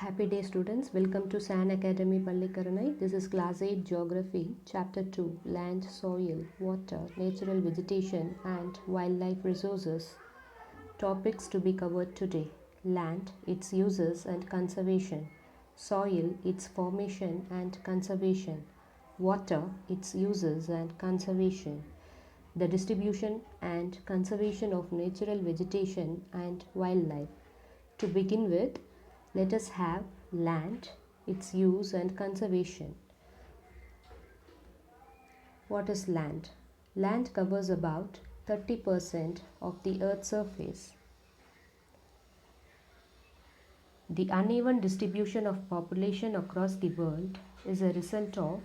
Happy day students, welcome to San Academy Pallikaranai. This is class 8 geography, chapter 2, land, soil, water, natural vegetation and wildlife resources. Topics to be covered today: land, its uses and conservation; soil, its formation and conservation; water, its uses and conservation; the distribution and conservation of natural vegetation and wildlife. To begin with, let us have land, its use and conservation. What is land? Land covers about 30% of the Earth's surface. The uneven distribution of population across the world is a result of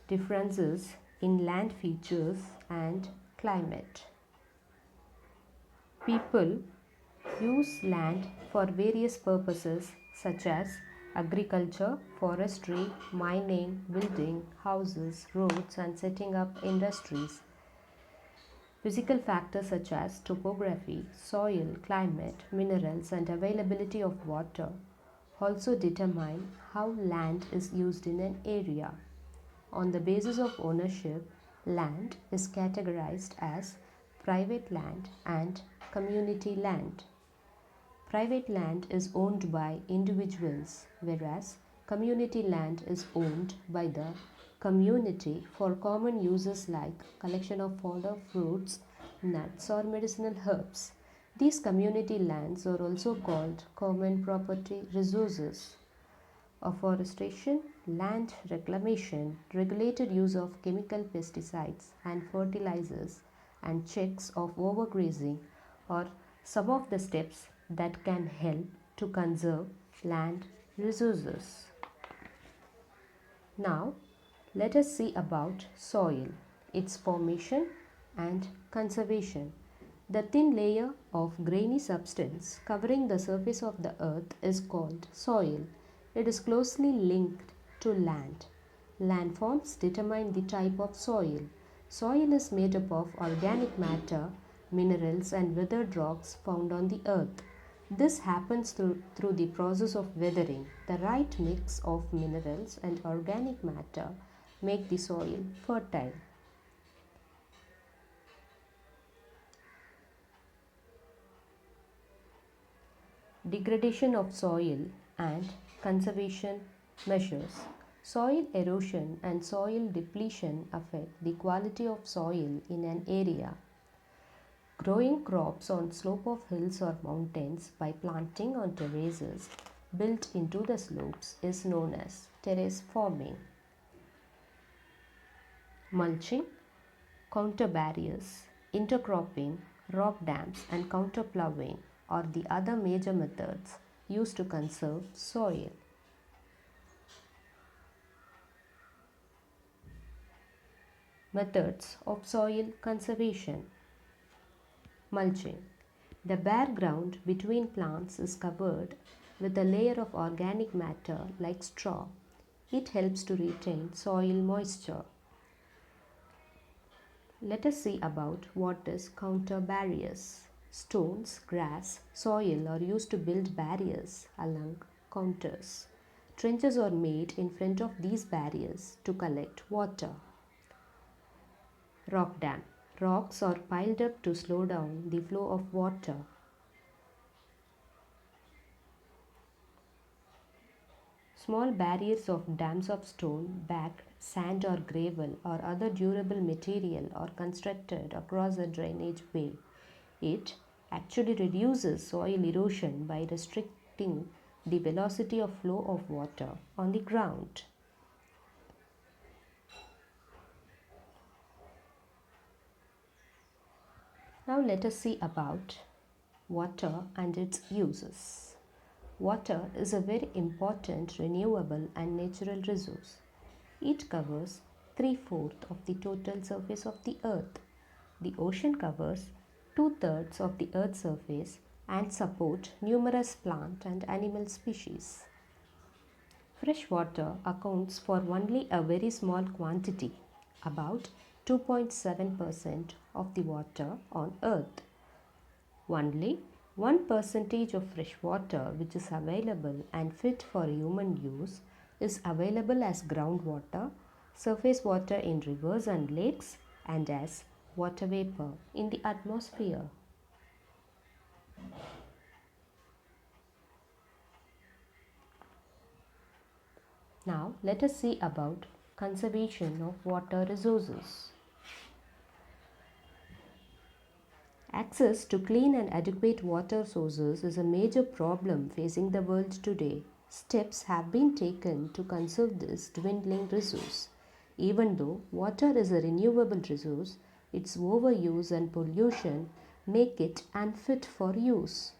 differences in land features and climate. People use land for various purposes such as agriculture, forestry, mining, building houses, roads, and setting up industries. Physical factors such as topography, soil, climate, minerals, and availability of water also determine how land is used in an area. On the basis of ownership, land is categorized as private land and community land. Private land is owned by individuals, whereas community land is owned by the community for common uses like collection of fodder, fruits, nuts, or medicinal herbs. These community lands are also called common property resources. Afforestation, land reclamation, regulated use of chemical pesticides and fertilizers, and checks of overgrazing are some of the steps that can help to conserve land resources. Now, let us see about soil, its formation and conservation. The thin layer of grainy substance covering the surface of the earth is called soil. It is closely linked to land. Landforms determine the type of soil. Soil is made up of organic matter, minerals, and weathered rocks found on the earth. This happens through the process of weathering. The right mix of minerals and organic matter make the soil fertile. Degradation of soil and conservation measures. Soil erosion and soil depletion affect the quality of soil in an area. Growing crops on slope of hills or mountains by planting on terraces built into the slopes is known as terrace farming. Mulching, counter barriers, intercropping, rock dams, and counter ploughing are the other major methods used to conserve soil. Methods of soil conservation. Mulching. The bare ground between plants is covered with a layer of organic matter like straw. It helps to retain soil moisture. Let us see about what is counter barriers. Stones, grass, soil are used to build barriers along counters. Trenches are made in front of these barriers to collect water. Rock dam. Rocks are piled up to slow down the flow of water. Small barriers of dams of stone, bagged sand or gravel or other durable material are constructed across a drainage way. It actually reduces soil erosion by restricting the velocity of flow of water on the ground. Now let us see about water and its uses. Water is a very important renewable and natural resource. It covers 3/4 of the total surface of the earth. The ocean covers 2/3 of the earth's surface and support numerous plant and animal species. Fresh water accounts for only a very small quantity, about 2.7% of the water on earth. Only 1% of fresh water which is available and fit for human use is available as groundwater, surface water in rivers and lakes, and as water vapor in the atmosphere. Now let us see about conservation of water resources. Access to clean and adequate water sources is a major problem facing the world today. Steps have been taken to conserve this dwindling resource. Even though water is a renewable resource, its overuse and pollution make it unfit for use.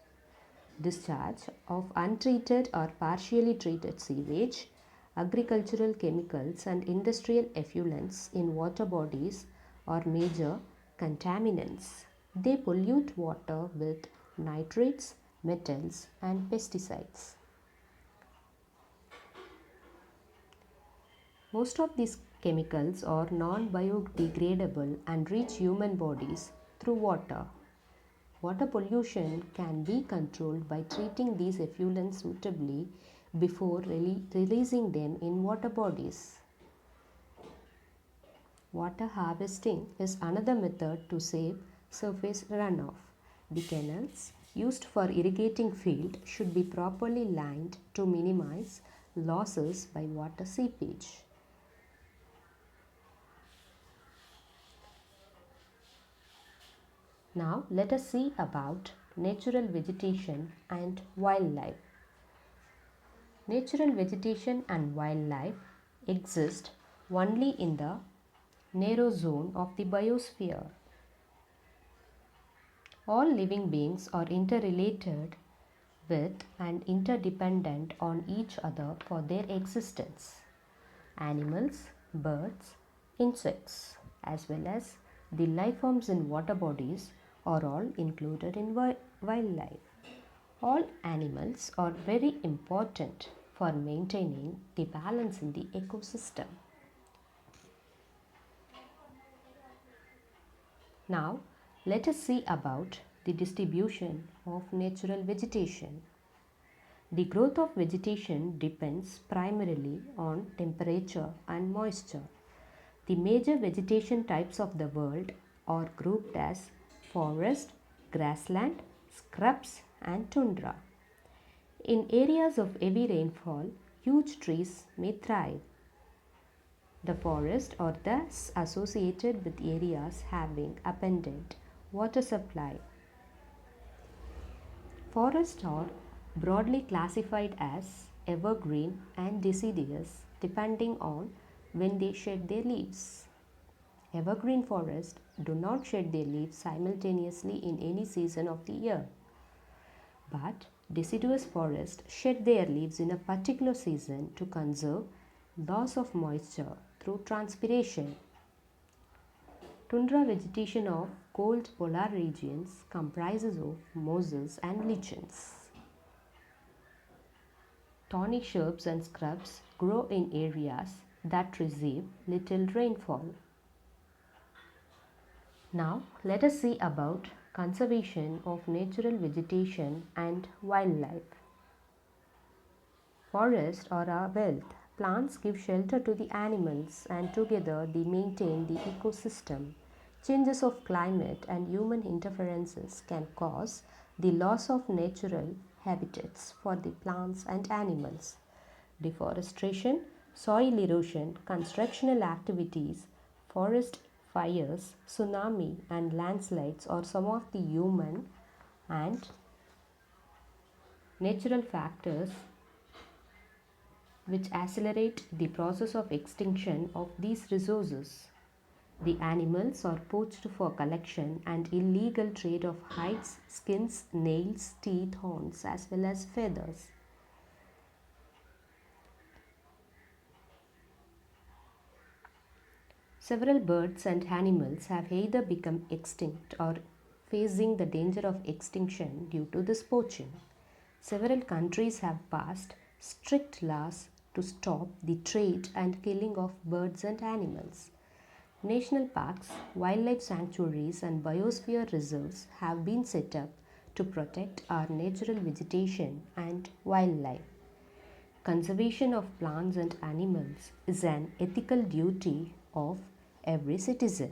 Discharge of untreated or partially treated sewage, agricultural chemicals, and industrial effluents in water bodies are major contaminants. They pollute water with nitrates, metals, and pesticides. Most of these chemicals are non biodegradable and reach human bodies through water. Water pollution can be controlled by treating these effluents suitably before releasing them in water bodies. Water harvesting is another method to save surface runoff. The canals used for irrigating fields should be properly lined to minimize losses by water seepage. Now let us see about natural vegetation and wildlife. Natural vegetation and wildlife exist only in the narrow zone of the biosphere. All living beings are interrelated with and interdependent on each other for their existence. Animals, birds, insects, as well as the life forms in water bodies are all included in wildlife. All animals are very important for maintaining the balance in the ecosystem. Now, let us see about the distribution of natural vegetation. The growth of vegetation depends primarily on temperature and moisture. The major vegetation types of the world are grouped as forest, grassland, scrubs, and tundra. In areas of heavy rainfall, huge trees may thrive. The forests are thus associated with areas having abundant water supply. Forests are broadly classified as evergreen and deciduous depending on when they shed their leaves. Evergreen forests do not shed their leaves simultaneously in any season of the year, but deciduous forests shed their leaves in a particular season to conserve loss of moisture through transpiration. Tundra vegetation of cold polar regions comprises of mosses and lichens. Thorny shrubs and scrubs grow in areas that receive little rainfall. Now let us see about conservation of natural vegetation and wildlife. Forests are our wealth. Plants give shelter to the animals and together they maintain the ecosystem. Changes of climate and human interferences can cause the loss of natural habitats for the plants and animals. Deforestation, soil erosion, constructional activities, forest fires, tsunami, and landslides are some of the human and natural factors which accelerate the process of extinction of these resources. The animals are poached for collection and illegal trade of hides, skins, nails, teeth, horns, as well as feathers. Several birds and animals have either become extinct or facing the danger of extinction due to this poaching. Several countries have passed strict laws to stop the trade and killing of birds and animals. National parks, wildlife sanctuaries, and biosphere reserves have been set up to protect our natural vegetation and wildlife. Conservation of plants and animals is an ethical duty of every citizen.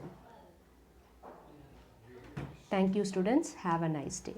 Thank you, students. Have a nice day.